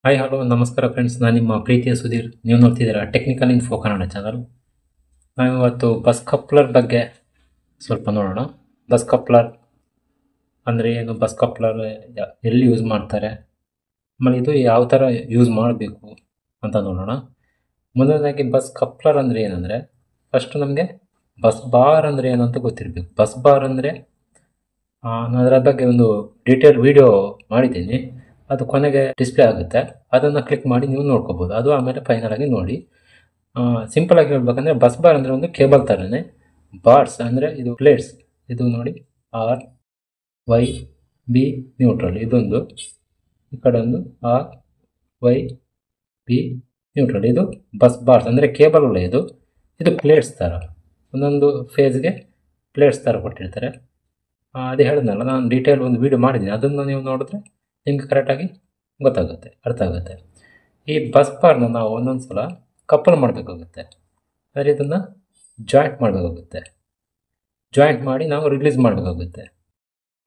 Hi hello ನಮಸ್ಕಾರ friends, ನಾನು ನಿಮ್ಮ ಪ್ರೀತಿಯ ಸುಧೀರ್. ನೀವು ನೋಡ್ತಿದ್ದೀರಾ ಟೆಕ್ನಿಕಲ್ ಇನ್ಫೋ ಕನ್ನಡ ಚಾನಲ್. ನಾವು ಇವತ್ತು ಬಸ್ ಕಪ್ಲರ್ ಬಗ್ಗೆ ಸ್ವಲ್ಪ ನೋಡೋಣ. ಬಸ್ ಕಪ್ಲರ್ ಅಂದರೆ ಏನು, ಬಸ್ ಕಪ್ಲರ್ ಎಲ್ಲಿ ಯೂಸ್ ಮಾಡ್ತಾರೆ, ಆಮೇಲೆ ಇದು ಯಾವ ಥರ ಯೂಸ್ ಮಾಡಬೇಕು ಅಂತ ನೋಡೋಣ. ಮೊದಲನೇದಾಗಿ ಬಸ್ ಕಪ್ಲರ್ ಅಂದರೆ ಏನಂದರೆ, ಫಸ್ಟ್ ನಮಗೆ ಬಸ್ ಬಾರ್ ಅಂದರೆ ಏನಂತ ಗೊತ್ತಿರಬೇಕು. ಬಸ್ ಬಾರ್ ಅಂದರೆ ನಾನು ಅದರ ಬಗ್ಗೆ ಒಂದು ಡೀಟೇಲ್ ವಿಡಿಯೋ ಮಾಡಿದ್ದೀನಿ. ಅದು ಕೊನೆಗೆ ಡಿಸ್ಪ್ಲೇ ಆಗುತ್ತೆ, ಅದನ್ನು ಕ್ಲಿಕ್ ಮಾಡಿ ನೀವು ನೋಡ್ಕೋಬೋದು. ಅದು ಆಮೇಲೆ ಫೈನಲ್ ಆಗಿ ನೋಡಿ. ಸಿಂಪಲ್ ಆಗಿ ಹೇಳ್ಬೇಕಂದ್ರೆ ಬಸ್ ಬಾರ್ ಅಂದರೆ ಒಂದು ಕೇಬಲ್ ಥರನೇ. ಬಾರ್ಸ್ ಅಂದರೆ ಇದು ಪ್ಲೇಟ್ಸ್, ಇದು ನೋಡಿ ಆರ್ ವೈ ಬಿ ನ್ಯೂಟ್ರಲ್, ಇದೊಂದು ಈ ಕಡೆ ಒಂದು ಆರ್ ವೈ ಬಿ ನ್ಯೂಟ್ರಲ್. ಇದು ಬಸ್ ಬಾರ್ಸ್ ಅಂದರೆ ಕೇಬಲ್ ಅಲ್ಲ, ಇದು ಪ್ಲೇಟ್ಸ್ ಥರ, ಒಂದೊಂದು ಫೇಸ್ಗೆ ಪ್ಲೇಟ್ಸ್ ಥರ ಕೊಟ್ಟಿರ್ತಾರೆ. ಅದೇ ಹೇಳಿದ್ನಲ್ಲ, ನಾನು ಡೀಟೇಲ್ ಒಂದು ವೀಡಿಯೋ ಮಾಡಿದ್ದೀನಿ, ಅದನ್ನು ನೀವು ನೋಡಿದ್ರೆ ನಿಮಗೆ ಕರೆಕ್ಟಾಗಿ ಗೊತ್ತಾಗುತ್ತೆ, ಅರ್ಥ ಆಗುತ್ತೆ. ಈ ಬಸ್ ಬಾರ್ನ ನಾವು ಒಂದೊಂದು ಸಲ ಕಪಲ್ ಮಾಡಬೇಕಾಗುತ್ತೆ, ಅಂದರೆ ಇದನ್ನು ಜಾಯಿಂಟ್ ಮಾಡಬೇಕಾಗುತ್ತೆ. ಜಾಯಿಂಟ್ ಮಾಡಿ ನಾವು ರಿಲೀಸ್ ಮಾಡಬೇಕಾಗುತ್ತೆ,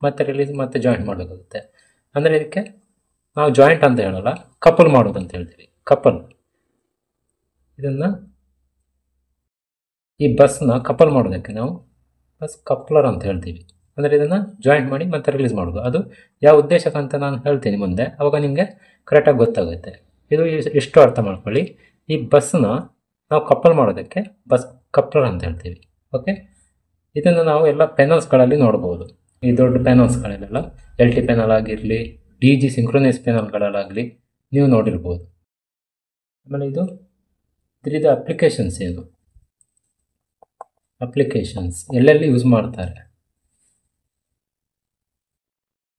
ಮತ್ತೆ ರಿಲೀಸ್ ಮತ್ತೆ ಜಾಯಿಂಟ್ ಮಾಡಬೇಕಾಗುತ್ತೆ. ಅಂದರೆ ಇದಕ್ಕೆ ನಾವು ಜಾಯಿಂಟ್ ಅಂತ ಹೇಳಲ್ಲ, ಕಪಲ್ ಮಾಡೋದು ಅಂತ ಹೇಳ್ತೀವಿ. ಕಪಲ್, ಇದನ್ನು ಈ ಬಸ್ನ ಕಪಲ್ ಮಾಡೋದಕ್ಕೆ ನಾವು ಬಸ್ ಕಪ್ಲರ್ ಅಂತ ಹೇಳ್ತೀವಿ. ಅಂದರೆ ಇದನ್ನು ಜಾಯಿಂಟ್ ಮಾಡಿ ಮತ್ತೆ ರಿಲೀಸ್ ಮಾಡೋದು. ಅದು ಯಾವ ಉದ್ದೇಶಕ್ಕಂತ ನಾನು ಹೇಳ್ತೀನಿ ಮುಂದೆ, ಅವಾಗ ನಿಮಗೆ ಕರೆಕ್ಟಾಗಿ ಗೊತ್ತಾಗುತ್ತೆ. ಇದು ಇಷ್ಟು ಅರ್ಥ ಮಾಡ್ಕೊಳ್ಳಿ. ಈ ಬಸ್ನ ನಾವು ಕಪಲ್ ಮಾಡೋದಕ್ಕೆ ಬಸ್ ಕಪ್ಲರ್ ಅಂತ ಹೇಳ್ತೀವಿ. ಓಕೆ, ಇದನ್ನು ನಾವು ಎಲ್ಲ ಪೆನಲ್ಸ್ಗಳಲ್ಲಿ ನೋಡ್ಬೋದು. ಈ ದೊಡ್ಡ ಪೆನಲ್ಸ್ಗಳಲ್ಲೆಲ್ಲ LT ಪೆನಲ್ ಆಗಿರಲಿ, DG ಸಿಂಕ್ರೊನೈಸ್ ಪೆನಲ್ಗಳಲ್ಲಾಗಲಿ ನೀವು ನೋಡಿರ್ಬೋದು. ಆಮೇಲೆ ಇದರಿಂದ ಅಪ್ಲಿಕೇಶನ್ಸ್ ಏನು, ಅಪ್ಲಿಕೇಶನ್ಸ್ ಎಲ್ಲೆಲ್ಲಿ ಯೂಸ್ ಮಾಡ್ತಾರೆ,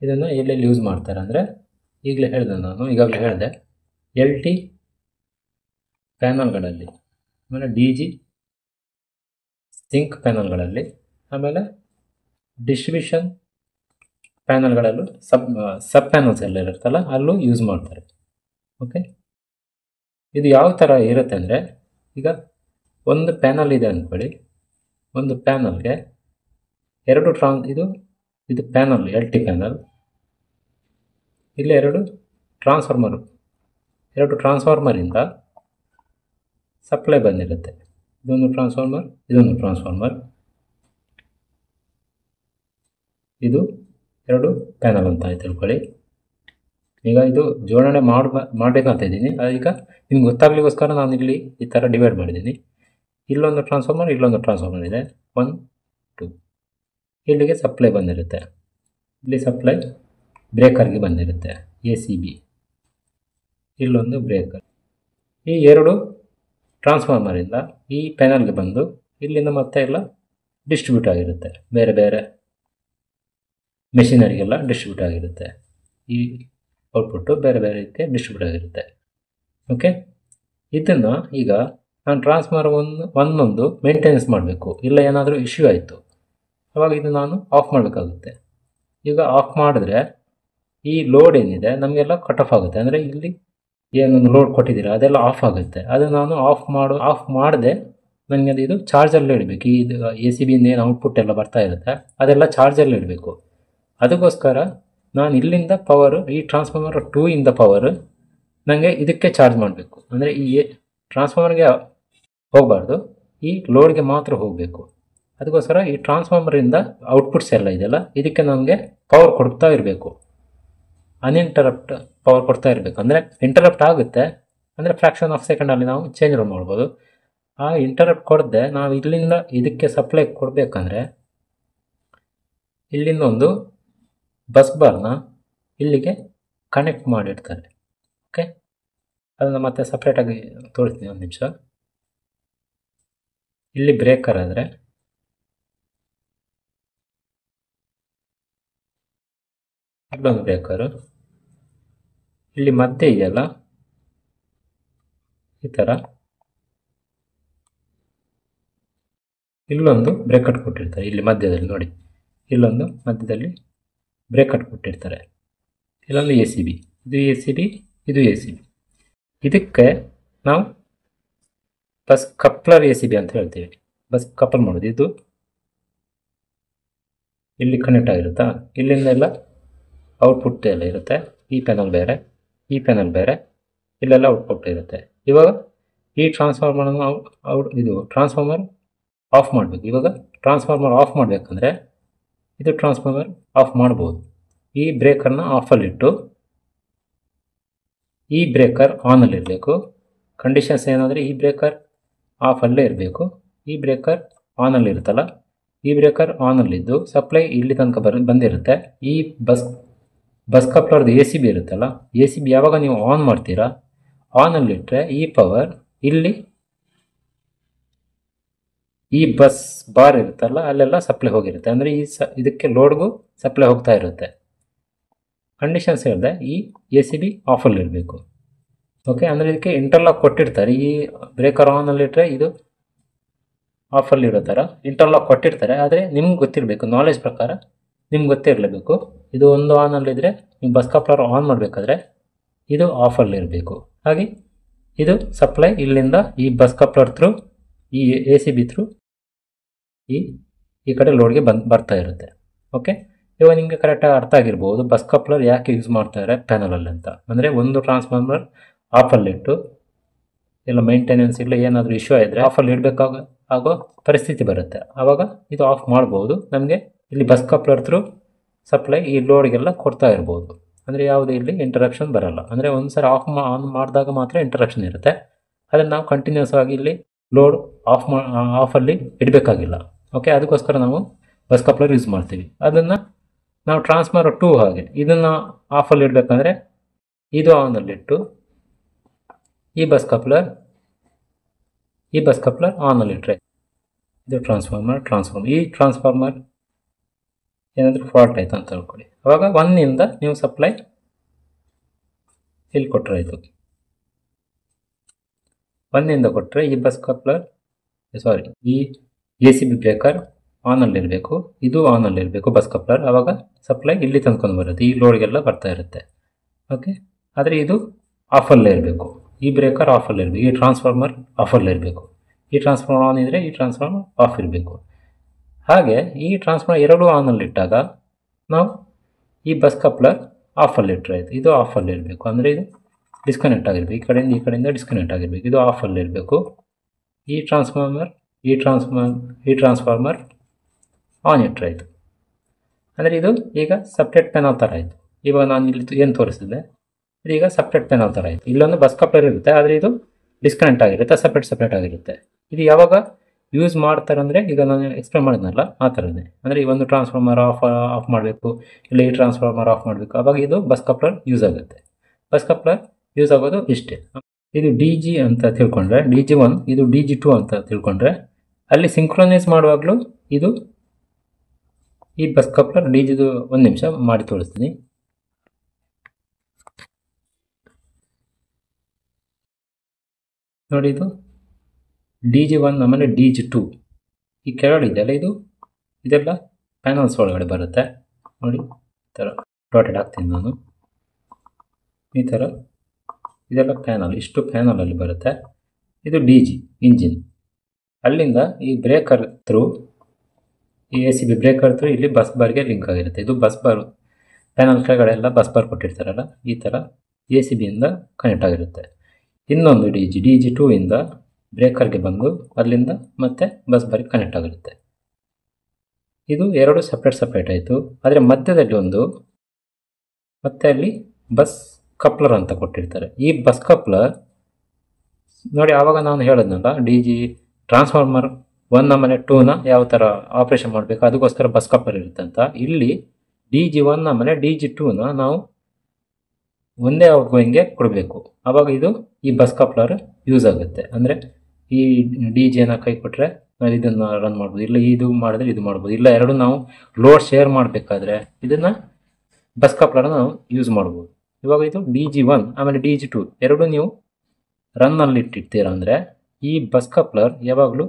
ಇದನ್ನು ಎಲ್ಲೆಲ್ಲಿ ಯೂಸ್ ಮಾಡ್ತಾರೆ ಅಂದರೆ ಈಗಾಗಲೇ ಹೇಳಿದೆ LT ಪ್ಯಾನಲ್ಗಳಲ್ಲಿ, ಆಮೇಲೆ DG ಸಿಂಕ್ ಪ್ಯಾನಲ್ಗಳಲ್ಲಿ, ಆಮೇಲೆ ಡಿಸ್ಟ್ರಿಬ್ಯೂಷನ್ ಪ್ಯಾನಲ್ಗಳಲ್ಲೂ ಸಬ್ ಪ್ಯಾನಲ್ಸ್ ಎಲ್ಲ ಇರುತ್ತಲ್ಲ, ಅಲ್ಲೂ ಯೂಸ್ ಮಾಡ್ತಾರೆ. ಓಕೆ, ಇದು ಯಾವ ಥರ ಇರುತ್ತೆ ಅಂದರೆ, ಈಗ ಒಂದು ಪ್ಯಾನಲ್ ಇದೆ ಅಂದ್ಕೊಳ್ಳಿ, ಒಂದು ಪ್ಯಾನಲ್ಗೆ ಎರಡು ಇದು ಪ್ಯಾನಲ್ LT ಪ್ಯಾನಲ್, ಇಲ್ಲಿ ಎರಡು ಟ್ರಾನ್ಸ್ಫಾರ್ಮರಿಂದ ಸಪ್ಲೈ ಬಂದಿರುತ್ತೆ. ಇದೊಂದು ಟ್ರಾನ್ಸ್ಫಾರ್ಮರ್, ಇದು ಎರಡು ಪ್ಯಾನಲ್ ಅಂತ ತಿಳ್ಕೊಳ್ಳಿ. ಈಗ ಇದು ಜೋಡಣೆ ಮಾಡಬೇಕಂತ ಇದ್ದೀನಿ. ಈಗ ನಿಮ್ಗೆ ಗೊತ್ತಾಗ್ಲಿಕ್ಕೋಸ್ಕರ ನಾನು ಇಲ್ಲಿ ಈ ಥರ ಡಿವೈಡ್ ಮಾಡಿದ್ದೀನಿ. ಇಲ್ಲೊಂದು ಟ್ರಾನ್ಸ್ಫಾರ್ಮರ್ ಇದೆ, 1 2, ಇಲ್ಲಿಗೆ ಸಪ್ಲೈ ಬಂದಿರುತ್ತೆ. ಇಲ್ಲಿ ಸಪ್ಲೈ ಬ್ರೇಕರ್ಗೆ ಬಂದಿರುತ್ತೆ, ACB, ಇಲ್ಲೊಂದು ಬ್ರೇಕರ್. ಈ ಎರಡು ಟ್ರಾನ್ಸ್ಫಾರ್ಮರಿಂದ ಈ ಪ್ಯಾನಲ್ಗೆ ಬಂದು ಇಲ್ಲಿಂದ ಮತ್ತೆ ಎಲ್ಲ ಡಿಸ್ಟ್ರಿಬ್ಯೂಟ್ ಆಗಿರುತ್ತೆ, ಬೇರೆ ಬೇರೆ ಮೆಷಿನರಿಗೆಲ್ಲ ಡಿಸ್ಟ್ರಿಬ್ಯೂಟ್ ಆಗಿರುತ್ತೆ. ಈ ಔಟ್ಪುಟ್ಟು ಬೇರೆ ಬೇರೆ ರೀತಿಯ ಡಿಸ್ಟ್ರಿಬ್ಯೂಟ್ ಆಗಿರುತ್ತೆ. ಓಕೆ, ಇದನ್ನು ಈಗ ನಾನು ಟ್ರಾನ್ಸ್ಫಾರ್ಮರ್ ಒಂದೊಂದು ಮೇಂಟೆನೆನ್ಸ್ ಮಾಡಬೇಕು, ಇಲ್ಲ ಏನಾದರೂ ಇಶ್ಯೂ ಆಯಿತು ಅವಾಗ ಇದು ನಾನು ಆಫ್ ಮಾಡಬೇಕಾಗುತ್ತೆ. ಈಗ ಆಫ್ ಮಾಡಿದ್ರೆ ಈ ಲೋಡ್ ಏನಿದೆ ನಮಗೆಲ್ಲ ಕಟ್ ಆಫ್ ಆಗುತ್ತೆ. ಅಂದರೆ ಇಲ್ಲಿ ಏನೊಂದು ಲೋಡ್ ಕೊಟ್ಟಿದ್ದೀರಾ ಅದೆಲ್ಲ ಆಫ್ ಆಗುತ್ತೆ. ಅದು ನಾನು ಆಫ್ ಮಾಡದೆ ನನಗೆ ಇದು ಚಾರ್ಜಲ್ಲಿ ಇಡಬೇಕು. ಇದು ACBಯಿಂದ ಏನು ಔಟ್ಪುಟ್ ಎಲ್ಲ ಬರ್ತಾ ಇರುತ್ತೆ ಅದೆಲ್ಲ ಚಾರ್ಜಲ್ಲಿ ಇಡಬೇಕು. ಅದಕ್ಕೋಸ್ಕರ ನಾನು ಇಲ್ಲಿಂದ ಪವರು, ಈ ಟ್ರಾನ್ಸ್ಫಾರ್ಮರ್ 2 ಇಂದ ಪವರು ನನಗೆ ಇದಕ್ಕೆ ಚಾರ್ಜ್ ಮಾಡಬೇಕು. ಅಂದರೆ ಈ ಟ್ರಾನ್ಸ್ಫಾರ್ಮರ್ಗೆ ಹೋಗಬಾರ್ದು, ಈ ಲೋಡ್ಗೆ ಮಾತ್ರ ಹೋಗಬೇಕು. ಅದಕ್ಕೋಸ್ಕರ ಈ ಟ್ರಾನ್ಸ್ಫಾರ್ಮರಿಂದ ಔಟ್ಪುಟ್ಸ್ ಎಲ್ಲ ಇದೆಯಲ್ಲ, ಇದಕ್ಕೆ ನಮಗೆ ಪವರ್ ಕೊಡ್ತಾ ಇರಬೇಕು, ಅನ್ಇಂಟರಪ್ಟ್ ಪವರ್ ಕೊಡ್ತಾ ಇರಬೇಕು. ಅಂದರೆ ಇಂಟರಪ್ಟ್ ಆಗುತ್ತೆ, ಅಂದರೆ ಫ್ರ್ಯಾಕ್ಷನ್ ಆಫ್ ಸೆಕೆಂಡಲ್ಲಿ ನಾವು ಚೇಂಜ್ ಮಾಡ್ಬೋದು. ಆ ಇಂಟರಪ್ಟ್ ಕೊಡದೆ ನಾವು ಇಲ್ಲಿಂದ ಇದಕ್ಕೆ ಸಪ್ಲೈ ಕೊಡಬೇಕಂದ್ರೆ ಇಲ್ಲಿಂದ ಒಂದು ಬಸ್ ಬಾರ್ನ ಇಲ್ಲಿಗೆ ಕನೆಕ್ಟ್ ಮಾಡಿರ್ತಾರೆ. ಓಕೆ, ಅದನ್ನು ಮತ್ತೆ ಸಪ್ರೇಟಾಗಿ ತೋರಿಸ್ತೀನಿ, ಒಂದು ನಿಮಿಷ. ಇಲ್ಲಿ ಬ್ರೇಕರ್ ಆದರೆ ಇಲ್ಲೊಂದು ಬ್ರೇಕರು, ಇಲ್ಲಿ ಮಧ್ಯೆ ಇದೆಯಲ್ಲ ಈ ಥರ, ಇಲ್ಲೊಂದು ಬ್ರೇಕಟ್ ಕೊಟ್ಟಿರ್ತಾರೆ. ಇಲ್ಲಿ ಮಧ್ಯದಲ್ಲಿ ನೋಡಿ, ಇಲ್ಲೊಂದು ಮಧ್ಯದಲ್ಲಿ ಬ್ರೇಕಟ್ ಕೊಟ್ಟಿರ್ತಾರೆ. ಇಲ್ಲೊಂದು ACB, ಇದು ACB. ಇದಕ್ಕೆ ನಾವು ಬಸ್ ಕಪ್ಲರ್ ACB ಅಂತ ಹೇಳ್ತೀವಿ. ಬಸ್ ಕಪಲ್ ಮಾಡೋದು, ಇದು ಇಲ್ಲಿ ಕನೆಕ್ಟ್ ಆಗಿರುತ್ತಾ, ಇಲ್ಲಿಂದ ಎಲ್ಲ ಔಟ್ಪುಟ್ ಎಲ್ಲ ಇರುತ್ತೆ. ಈ ಪ್ಯಾನಲ್ ಬೇರೆ, ಈ ಪ್ಯಾನಲ್ ಬೇರೆ, ಇಲ್ಲೆಲ್ಲ ಔಟ್ಪುಟ್ ಇರುತ್ತೆ. ಇವಾಗ ಈ ಟ್ರಾನ್ಸ್ಫಾರ್ಮರನ್ನು ಇದು ಟ್ರಾನ್ಸ್ಫಾರ್ಮರ್ ಆಫ್ ಮಾಡಬೇಕು. ಇವಾಗ ಟ್ರಾನ್ಸ್ಫಾರ್ಮರ್ ಆಫ್ ಮಾಡಬೇಕಂದ್ರೆ ಇದು ಟ್ರಾನ್ಸ್ಫಾರ್ಮರ್ ಆಫ್ ಮಾಡ್ಬೋದು. ಈ ಬ್ರೇಕರ್ನ ಆಫಲ್ಲಿಟ್ಟು ಈ ಬ್ರೇಕರ್ ಆನಲ್ಲಿರಬೇಕು. ಕಂಡೀಷನ್ಸ್ ಏನಂದರೆ ಈ ಬ್ರೇಕರ್ ಆಫಲ್ಲೇ ಇರಬೇಕು. ಈ ಬ್ರೇಕರ್ ಆನಲ್ಲಿ ಇರುತ್ತಲ್ಲ, ಈ ಬ್ರೇಕರ್ ಆನಲ್ಲಿದ್ದು ಸಪ್ಲೈ ಇಲ್ಲಿ ತನಕ ಬಂದಿರುತ್ತೆ. ಈ ಬಸ್ ಕಪ್ಲರ್ದು ACB ಇರುತ್ತಲ್ಲ, ACB ಯಾವಾಗ ನೀವು ಆನ್ ಮಾಡ್ತೀರಾ, ಆನಲ್ಲಿಟ್ಟರೆ ಈ ಪವರ್ ಇಲ್ಲಿ ಈ ಬಸ್ ಬಾರ್ ಇರುತ್ತಲ್ಲ ಅಲ್ಲೆಲ್ಲ ಸಪ್ಲೈ ಹೋಗಿರುತ್ತೆ. ಅಂದರೆ ಇದಕ್ಕೆ ಲೋಡ್ಗೂ ಸಪ್ಲೈ ಹೋಗ್ತಾ ಇರುತ್ತೆ. ಕಂಡೀಷನ್ಸ್ ಹೇಳಿದೆ ಈ ACB ಆಫಲ್ಲಿರಬೇಕು. ಓಕೆ, ಅಂದರೆ ಇದಕ್ಕೆ ಇಂಟರ್ಲಾಕ್ ಕೊಟ್ಟಿರ್ತಾರೆ. ಈ ಬ್ರೇಕರ್ ಆನಲ್ಲಿಟ್ಟರೆ ಇದು ಆಫಲ್ಲಿರೋ ಥರ ಇಂಟರ್ಲಾಕ್ ಕೊಟ್ಟಿರ್ತಾರೆ. ಆದರೆ ನಿಮ್ಗೆ ಗೊತ್ತಿರಬೇಕು, ನಾಲೆಜ್ ಪ್ರಕಾರ ನಿಮ್ಗೆ ಗೊತ್ತಿರಲೇಬೇಕು. ಇದು ಒಂದು ಆನಲ್ಲಿದ್ದರೆ ನೀವು ಬಸ್ ಕಪ್ಲರ್ ಆನ್ ಮಾಡಬೇಕಾದ್ರೆ ಇದು ಆಫಲ್ಲಿರಬೇಕು. ಹಾಗೆ ಇದು ಸಪ್ಲೈ ಇಲ್ಲಿಂದ ಈ ಬಸ್ ಕಪ್ಲರ್ ಥ್ರೂ ಈ ACB ಥ್ರೂ ಈ ಕಡೆ ಲೋಡ್ಗೆ ಬರ್ತಾ ಇರುತ್ತೆ. ಓಕೆ, ಇವಾಗ ನಿಮಗೆ ಕರೆಕ್ಟಾಗಿ ಅರ್ಥ ಆಗಿರ್ಬೋದು ಬಸ್ ಕಪ್ಲರ್ ಯಾಕೆ ಯೂಸ್ ಮಾಡ್ತಾರೆ ಪ್ಯಾನಲಲ್ಲಿ ಅಂತ. ಅಂದರೆ ಒಂದು ಟ್ರಾನ್ಸ್ಫಾರ್ಮರ್ ಆಫಲ್ಲಿಟ್ಟು ಇಲ್ಲ ಮೇಂಟೆನೆನ್ಸ್ ಇಲ್ಲ ಏನಾದರೂ ಇಶ್ಯೂ ಇದ್ದರೆ ಆಫಲ್ಲಿ ಆಗೋ ಪರಿಸ್ಥಿತಿ ಬರುತ್ತೆ. ಆವಾಗ ಇದು ಆಫ್ ಮಾಡ್ಬೋದು. ನಮಗೆ ಇಲ್ಲಿ ಬಸ್ ಕಪ್ಲರ್ ಥ್ರೂ ಸಪ್ಲೈ ಈ ಲೋಡ್ಗೆಲ್ಲ ಕೊಡ್ತಾ ಇರ್ಬೋದು. ಅಂದರೆ ಯಾವುದೇ ಇಲ್ಲಿ ಇಂಟರಪ್ಷನ್ ಬರಲ್ಲ. ಅಂದರೆ ಒಂದು ಸರಿ ಆನ್ ಮಾಡಿದಾಗ ಮಾತ್ರ ಇಂಟರಪ್ಷನ್ ಇರುತ್ತೆ. ಅದನ್ನು ನಾವು ಕಂಟಿನ್ಯೂಸ್ ಆಗಿ ಇಲ್ಲಿ ಲೋಡ್ ಆಫಲ್ಲಿ ಇಡಬೇಕಾಗಿಲ್ಲ. ಓಕೆ, ಅದಕ್ಕೋಸ್ಕರ ನಾವು ಬಸ್ ಕಪ್ಲರ್ ಯೂಸ್ ಮಾಡ್ತೀವಿ. ಅದನ್ನು ನಾವು ಟ್ರಾನ್ಸ್ಫಾರ್ಮರ್ 2 ಹಾಗೆ ಇದನ್ನು ಆಫಲ್ಲಿ ಇಡಬೇಕಂದ್ರೆ ಇದು ಆನಲ್ಲಿಟ್ಟು ಈ ಬಸ್ ಕಪ್ಲರ್ ಆನಲ್ಲಿಟ್ಟರೆ ಇದು ಟ್ರಾನ್ಸ್ಫಾರ್ಮರ್. ಈ ಟ್ರಾನ್ಸ್ಫಾರ್ಮರ್ ಏನಾದರೂ ಫಾಲ್ಟ್ ಆಯಿತು ಅಂತ ಹೇಳ್ಕೊಳ್ಳಿ. ಅವಾಗ 1ಇಂದ ನೀವು ಸಪ್ಲೈ ಇಲ್ಲಿ ಕೊಟ್ಟರೆ ಆಯಿತು. 1ಇಂದ ಕೊಟ್ಟರೆ ಈ ಬಸ್ ಕಪ್ಲರ್ ಈ ACB ಬ್ರೇಕರ್ ಆನಲ್ಲಿರಬೇಕು, ಇದು ಆನಲ್ಲಿರಬೇಕು ಬಸ್ ಕಪ್ಲರ್. ಆವಾಗ ಸಪ್ಲೈ ಇಲ್ಲಿ ತಂದ್ಕೊಂಡು ಬರುತ್ತೆ, ಈ ಲೋಡ್ಗೆಲ್ಲ ಬರ್ತಾ ಇರುತ್ತೆ. ಓಕೆ, ಆದರೆ ಇದು ಆಫಲ್ಲೇ ಇರಬೇಕು. ಈ ಬ್ರೇಕರ್ ಆಫಲ್ಲಿರಬೇಕು, ಈ ಟ್ರಾನ್ಸ್ಫಾರ್ಮರ್ ಆಫಲ್ಲಿರಬೇಕು. ಈ ಟ್ರಾನ್ಸ್ಫಾರ್ಮರ್ ಆನ್ ಇದ್ದರೆ ಈ ಟ್ರಾನ್ಸ್ಫಾರ್ಮರ್ ಆಫ್ ಇರಬೇಕು. ಹಾಗೆ ಈ ಟ್ರಾನ್ಸ್ಫಾರ್ಮರ್ ಎರಡೂ ಆನಲ್ಲಿಟ್ಟಾಗ ನಾವು ಈ ಬಸ್ ಕಪ್ಲರ್ ಆಫಲ್ಲಿಟ್ಟರೆ ಆಯಿತು. ಇದು ಆಫಲ್ಲಿರಬೇಕು, ಅಂದರೆ ಇದು ಡಿಸ್ಕನೆಕ್ಟ್ ಆಗಿರಬೇಕು. ಈ ಕಡೆಯಿಂದ ಡಿಸ್ಕನೆಕ್ಟ್ ಆಗಿರಬೇಕು. ಇದು ಆಫಲ್ಲಿರಬೇಕು. ಈ ಟ್ರಾನ್ಸ್ಫಾರ್ಮರ್ ಆನ್ ಇಟ್ಟರೆ ಆಯಿತು. ಅಂದರೆ ಇದು ಈಗ ಸಪ್ರೇಟ್ ಪ್ಯಾನಲ್ ಥರ ಆಯಿತು. ಇವಾಗ ನಾನು ಇಲ್ಲಿ ಏನು ತೋರಿಸಿದೆ ಈಗ ಸಪ್ರೇಟ್ ಪ್ಯಾನಲ್ ಥರ ಆಯಿತು. ಇಲ್ಲೊಂದು ಬಸ್ ಕಪ್ಲರ್ ಇರುತ್ತೆ, ಆದರೆ ಇದು ಡಿಸ್ಕನೆಕ್ಟ್ ಆಗಿರುತ್ತೆ, ಸಪ್ರೇಟ್ ಆಗಿರುತ್ತೆ. ಇದು ಯಾವಾಗ ಯೂಸ್ ಮಾಡ್ತಾರೆ ಅಂದರೆ ಈಗ ನಾನು ಎಕ್ಸ್ಪ್ಲೇನ್ ಮಾಡಿದ್ನಲ್ಲ ಆ ಥರನೇ. ಅಂದರೆ ಈ ಒಂದು ಟ್ರಾನ್ಸ್ಫಾರ್ಮರ್ ಆಫ್ ಮಾಡಬೇಕು, ಇಲ್ಲ ಈ ಟ್ರಾನ್ಸ್ಫಾರ್ಮರ್ ಆಫ್ ಮಾಡಬೇಕು, ಆವಾಗ ಇದು ಬಸ್ ಕಪ್ಲರ್ ಯೂಸ್ ಆಗುತ್ತೆ. ಬಸ್ ಕಪ್ಲರ್ ಯೂಸ್ ಆಗೋದು ಇಷ್ಟೇ. ಇದು DG ಅಂತ ತಿಳ್ಕೊಂಡ್ರೆ DG1, ಇದು DG2 ಅಂತ ತಿಳ್ಕೊಂಡ್ರೆ ಅಲ್ಲಿ ಸಿಂಕ್ರೊನೈಸ್ ಮಾಡುವಾಗಲೂ ಇದು ಈ ಬಸ್ ಕಪ್ಲರ್ DGದು ಒಂದು ನಿಮಿಷ ಮಾಡಿ ತೋರಿಸ್ತೀನಿ. ನೋಡಿ, ಇದು DG1 ಆಮೇಲೆ DG2 ಈ ಕೆಳಗಡೆ ಇದೆಲ್ಲ ಪ್ಯಾನಲ್ಸ್ ಒಳಗಡೆ ಬರುತ್ತೆ. ನೋಡಿ, ಈ ಥರ ಡಾಟೆಡ್ ಹಾಕ್ತೀನಿ ನಾನು. ಈ ಥರ ಇದೆಲ್ಲ ಪ್ಯಾನಲ್, ಇಷ್ಟು ಪ್ಯಾನಲಲ್ಲಿ ಬರುತ್ತೆ. ಇದು DG ಇಂಜಿನ್. ಅಲ್ಲಿಂದ ಈ ಬ್ರೇಕರ್ ಥ್ರೂ ಈ ACB ಬ್ರೇಕರ್ ಥ್ರೂ ಇಲ್ಲಿ ಬಸ್ ಬಾರ್ಗೆ ಲಿಂಕ್ ಆಗಿರುತ್ತೆ. ಇದು ಬಸ್ ಬಾರ್ ಪ್ಯಾನಲ್ ಕೆಳಗಡೆ ಎಲ್ಲ ಬಸ್ ಬಾರ್ ಕೊಟ್ಟಿರ್ತಾರಲ್ಲ, ಈ ಥರ ACBಯಿಂದ ಕನೆಕ್ಟ್ ಆಗಿರುತ್ತೆ. ಇನ್ನೊಂದು DG2 ಇಂದ ಬ್ರೇಕರ್ಗೆ ಬಂದು ಅಲ್ಲಿಂದ ಮತ್ತೆ ಬಸ್ ಬಾರಿಗೆ ಕನೆಕ್ಟ್ ಆಗಿರುತ್ತೆ. ಇದು ಎರಡು ಸಪ್ರೇಟ್ ಆಯಿತು. ಆದರೆ ಮಧ್ಯದಲ್ಲಿ ಮತ್ತೆ ಅಲ್ಲಿ ಬಸ್ ಕಪ್ಲರ್ ಅಂತ ಕೊಟ್ಟಿರ್ತಾರೆ. ಈ ಬಸ್ ಕಪ್ಲರ್ ನೋಡಿ, ಆವಾಗ ನಾನು ಹೇಳಿದ್ನಲ್ಲ DG ಟ್ರಾನ್ಸ್ಫಾರ್ಮರ್ 1 ಆಮೇಲೆ 2ನ ಯಾವ ಥರ ಆಪ್ರೇಷನ್ ಮಾಡಬೇಕು ಅದಕ್ಕೋಸ್ಕರ ಬಸ್ ಕಪ್ಲರ್ ಇರುತ್ತೆ ಅಂತ. ಇಲ್ಲಿ DG1 ಆಮೇಲೆ DG2ನ ನಾವು ಒಂದೇ ಔಟ್ಗೋಯಿಂಗ್ಗೆ ಕೊಡಬೇಕು. ಆವಾಗ ಇದು ಈ ಬಸ್ ಕಪ್ಲರ್ ಯೂಸ್ ಆಗುತ್ತೆ. ಅಂದರೆ ಈ DGನ ಕೈ ಕೊಟ್ಟರೆ ನಾವು ಇದನ್ನು ರನ್ ಮಾಡ್ಬೋದು, ಇಲ್ಲ ಇದು ಮಾಡಿದ್ರೆ ಇದು ಮಾಡ್ಬೋದು, ಇಲ್ಲ ಎರಡು ನಾವು ಲೋಡ್ ಶೇರ್ ಮಾಡಬೇಕಾದ್ರೆ ಇದನ್ನು ಬಸ್ ಕಪ್ಲರ್ನ ನಾವು ಯೂಸ್ ಮಾಡ್ಬೋದು. ಇವಾಗ ಇದು DG1 ಆಮೇಲೆ DG2 ಎರಡು ನೀವು ರನ್ನಲ್ಲಿ ಇಟ್ಟಿರ್ತೀರ ಅಂದರೆ ಈ ಬಸ್ ಕಪ್ಲರ್ ಯಾವಾಗಲೂ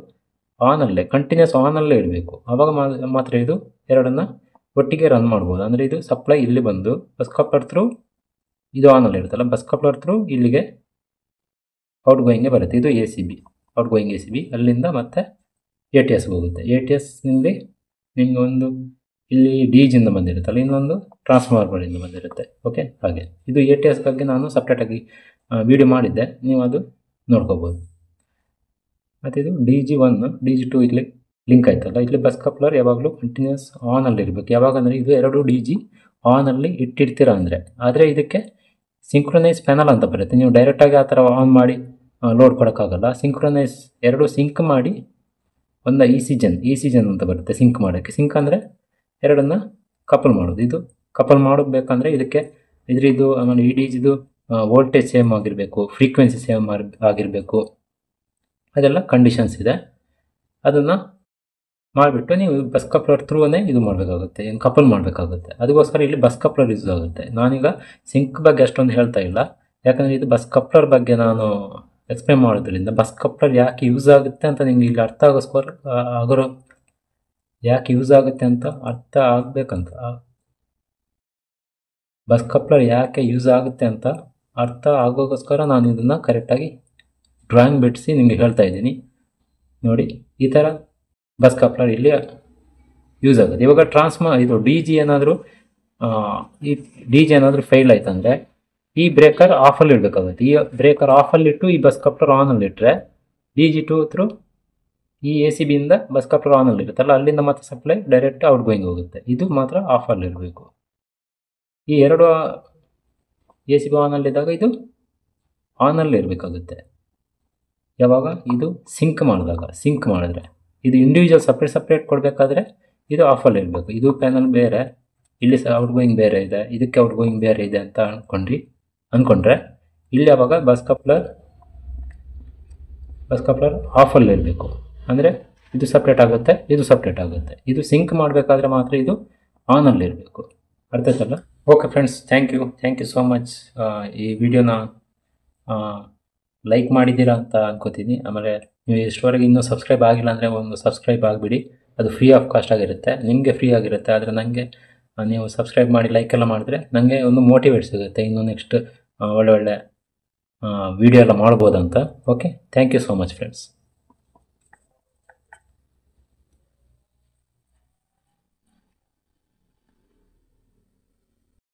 ಆನಲ್ಲೇ ಕಂಟಿನ್ಯೂಸ್ ಆನಲ್ಲೇ ಇಡಬೇಕು. ಆವಾಗ ಮಾತ್ರ ಇದು ಎರಡನ್ನು ಒಟ್ಟಿಗೆ ರನ್ ಮಾಡ್ಬೋದು. ಅಂದರೆ ಇದು ಸಪ್ಲೈ ಇಲ್ಲಿ ಬಂದು ಬಸ್ ಕಪ್ಲರ್ ಥ್ರೂ ಇದು ಆನಲ್ಲಿ ಇರುತ್ತಲ್ಲ, ಬಸ್ ಕಪ್ಲರ್ ಥ್ರೂ ಇಲ್ಲಿಗೆ ಔಟ್ಗೋಯಿಂಗ್ಗೆ ಬರುತ್ತೆ. ಇದು ACB ಔಟ್ಗೋಯಿಂಗ್ ACB. ಅಲ್ಲಿಂದ ಮತ್ತೆ ATSಗೆ ಹೋಗುತ್ತೆ. ATSನಲ್ಲಿ ನಿಮಗೆ ಒಂದು ಇಲ್ಲಿ DGಯಿಂದ ಬಂದಿರುತ್ತಲ್ಲ, ಇನ್ನೊಂದು ಟ್ರಾನ್ಸ್ಫಾರ್ಮರಿಂದ ಬಂದಿರುತ್ತೆ. ಓಕೆ, ಹಾಗೆ ಇದು ATS ಬಗ್ಗೆ ನಾನು ಸಪ್ರೇಟಾಗಿ ವಿಡಿಯೋ ಮಾಡಿದ್ದೆ, ನೀವು ಅದು ನೋಡ್ಕೋಬೋದು. ಮತ್ತು ಇದು DG1 DG2 ಇಲ್ಲಿ ಲಿಂಕ್ ಆಯ್ತಲ್ಲ, ಇಲ್ಲಿ ಬಸ್ ಕಪ್ಲರ್ ಯಾವಾಗಲೂ ಕಂಟಿನ್ಯೂಸ್ ಆನಲ್ಲಿ ಇರಬೇಕು. ಯಾವಾಗ ಅಂದರೆ ಇದು ಎರಡು DG ಆನಲ್ಲಿ ಇಟ್ಟಿರ್ತೀರ ಅಂದರೆ. ಆದರೆ ಇದಕ್ಕೆ ಸಿಂಕ್ರೊನೈಸ್ ಪ್ಯಾನಲ್ ಅಂತ ಬರುತ್ತೆ. ನೀವು ಡೈರೆಕ್ಟಾಗಿ ಆ ಥರ ಆನ್ ಮಾಡಿ ಲೋಡ್ ಕೊಡೋಕ್ಕಾಗಲ್ಲ. ಸಿಂಕ್ರೊನೈಸ್ ಎರಡು ಸಿಂಕ್ ಮಾಡಿ ಒಂದು ಇ ಸಿ ಜನ್ ಅಂತ ಬರುತ್ತೆ ಸಿಂಕ್ ಮಾಡೋಕ್ಕೆ. ಸಿಂಕ್ ಅಂದರೆ ಎರಡನ್ನು ಕಪಲ್ ಮಾಡೋದು. ಇದು ಕಪಲ್ ಮಾಡೋದು ಬೇಕಂದರೆ ಇದಕ್ಕೆ ಇದ್ರಿದ್ದು ಆಮೇಲೆ ಈ DGದು ವೋಲ್ಟೇಜ್ ಸೇಮ್ ಆಗಿರಬೇಕು, ಫ್ರೀಕ್ವೆನ್ಸಿ ಸೇಮ್ ಆಗಿರಬೇಕು, ಅದೆಲ್ಲ ಕಂಡೀಷನ್ಸ್ ಇದೆ. ಅದನ್ನು ಮಾಡಿಬಿಟ್ಟು ನೀವು ಬಸ್ ಕಪ್ಲರ್ ಥ್ರೂನೇ ಇದು ಮಾಡಬೇಕಾಗುತ್ತೆ, ಏನು ಕಪಲ್ ಮಾಡಬೇಕಾಗುತ್ತೆ. ಅದಕ್ಕೋಸ್ಕರ ಇಲ್ಲಿ ಬಸ್ ಕಪ್ಲರ್ ಯೂಸ್ ಆಗುತ್ತೆ. ನಾನೀಗ ಸಿಂಕ್ ಬಗ್ಗೆ ಅಷ್ಟೊಂದು ಹೇಳ್ತಾ ಇಲ್ಲ, ಯಾಕಂದರೆ ಇದು ಬಸ್ ಕಪ್ಲರ್ ಬಗ್ಗೆ ನಾನು ಎಕ್ಸ್ಪ್ಲೇನ್ ಮಾಡೋದ್ರಿಂದ ಬಸ್ ಕಪ್ಲರ್ ಯಾಕೆ ಯೂಸ್ ಆಗುತ್ತೆ ಅಂತ ನಿಮ್ಗೆ ಇಲ್ಲಿ ಅರ್ಥ ಆಗೋರು ಯಾಕೆ ಯೂಸ್ ಆಗುತ್ತೆ ಅಂತ ಅರ್ಥ ಆಗಬೇಕಂತ, ಬಸ್ ಕಪ್ಲರ್ ಯಾಕೆ ಯೂಸ್ ಆಗುತ್ತೆ ಅಂತ ಅರ್ಥ ಆಗೋಗೋಸ್ಕರ ನಾನು ಇದನ್ನು ಕರೆಕ್ಟಾಗಿ ಡ್ರಾಯಿಂಗ್ ಬಿಡಿಸಿ ನಿಮಗೆ ಹೇಳ್ತಾ ಇದ್ದೀನಿ. ನೋಡಿ, ಈ ಥರ ಬಸ್ ಕಪ್ಲರ್ ಇಲ್ಲಿ ಯೂಸ್ ಆಗುತ್ತೆ. ಇವಾಗ ಇದು DG ಏನಾದರೂ ಫೇಲ್ ಆಯ್ತಂದರೆ ಈ ಬ್ರೇಕರ್ ಆಫಲ್ಲಿ ಇಡಬೇಕಾಗುತ್ತೆ. ಈ ಬ್ರೇಕರ್ ಆಫಲ್ಲಿಟ್ಟು ಈ ಬಸ್ ಕಪ್ಲರ್ ಆನಲ್ಲಿ ಇಟ್ಟರೆ DG2 ಥ್ರೂ ಈ ACBಯಿಂದ ಬಸ್ ಕಪ್ಲರ್ ಆನಲ್ಲಿ ಇರುತ್ತಲ್ಲ, ಅಲ್ಲಿಂದ ಮತ್ತೆ ಸಪ್ಲೈ ಡೈರೆಕ್ಟ್ ಔಟ್ ಗೋಯಿಂಗ್ ಹೋಗುತ್ತೆ. ಇದು ಮಾತ್ರ ಆಫಲ್ಲಿರಬೇಕು. ಈ ಎರಡು ACB ಆನಲ್ಲಿದ್ದಾಗ ಇದು ಆನಲ್ಲಿ ಇರಬೇಕಾಗುತ್ತೆ. ಯಾವಾಗ ಇದು ಸಿಂಕ್ ಮಾಡಿದ್ರೆ ಇದು ಇಂಡಿವಿಜುವಲ್ ಸಪ್ರೇಟ್ ಕೊಡಬೇಕಾದ್ರೆ ಇದು ಆಫಲ್ಲಿ ಇರಬೇಕು. ಇದು ಪ್ಯಾನಲ್ ಬೇರೆ, ಇಲ್ಲಿ ಔಟ್ ಗೋಯಿಂಗ್ ಬೇರೆ ಇದೆ, ಇದಕ್ಕೆ ಔಟ್ ಗೋಯಿಂಗ್ ಬೇರೆ ಇದೆ ಅಂತ ಅಂದ್ಕೊಂಡ್ರೆ ಇಲ್ಲಿ ಯಾವಾಗ ಬಸ್ ಕಪ್ಲರ್ ಆಫಲ್ಲಿ ಇರಬೇಕು. ಅಂದರೆ ಇದು ಸಪ್ರೇಟ್ ಆಗುತ್ತೆ, ಇದು ಸಪ್ರೇಟ್ ಆಗುತ್ತೆ. ಇದು ಸಿಂಕ್ ಮಾಡಬೇಕಾದ್ರೆ ಮಾತ್ರ ಇದು ಆನಲ್ಲಿ ಇರಬೇಕು. ಅರ್ಥ ಆಯ್ತಲ್ಲ? Okay friends, thank you so much. ಈ ವಿಡಿಯೋನ ಲೈಕ್ ಮಾಡಿದ್ದೀರಾ ಅಂತ ಅನ್ಕೋತೀನಿ. ಆಮೇಲೆ ನೀವು ಇಷ್ಟವರೆಗೆ ಇನ್ನೂ ಸಬ್ಸ್ಕ್ರೈಬ್ ಆಗಿಲ್ಲ ಅಂದರೆ ಒಂದು ಸಬ್ಸ್ಕ್ರೈಬ್ ಆಗಿಬಿಡಿ. ಅದು ಫ್ರೀ ಆಫ್ ಕಾಸ್ಟ್ ಆಗಿರುತ್ತೆ, ನಿಮಗೆ ಫ್ರೀ ಆಗಿರುತ್ತೆ. ಆದರೆ ನನಗೆ ನೀವು ಸಬ್ಸ್ಕ್ರೈಬ್ ಮಾಡಿ ಲೈಕ್ ಎಲ್ಲ ಮಾಡಿದ್ರೆ ನನಗೆ ಒಂದು ಮೋಟಿವೇಟ್ ಸಿಗುತ್ತೆ, ಇನ್ನೂ ನೆಕ್ಸ್ಟ್ ಒಳ್ಳೆ ವಿಡಿಯೋ ಎಲ್ಲ ಮಾಡ್ಬೋದಂತ. Okay, thank you so much friends.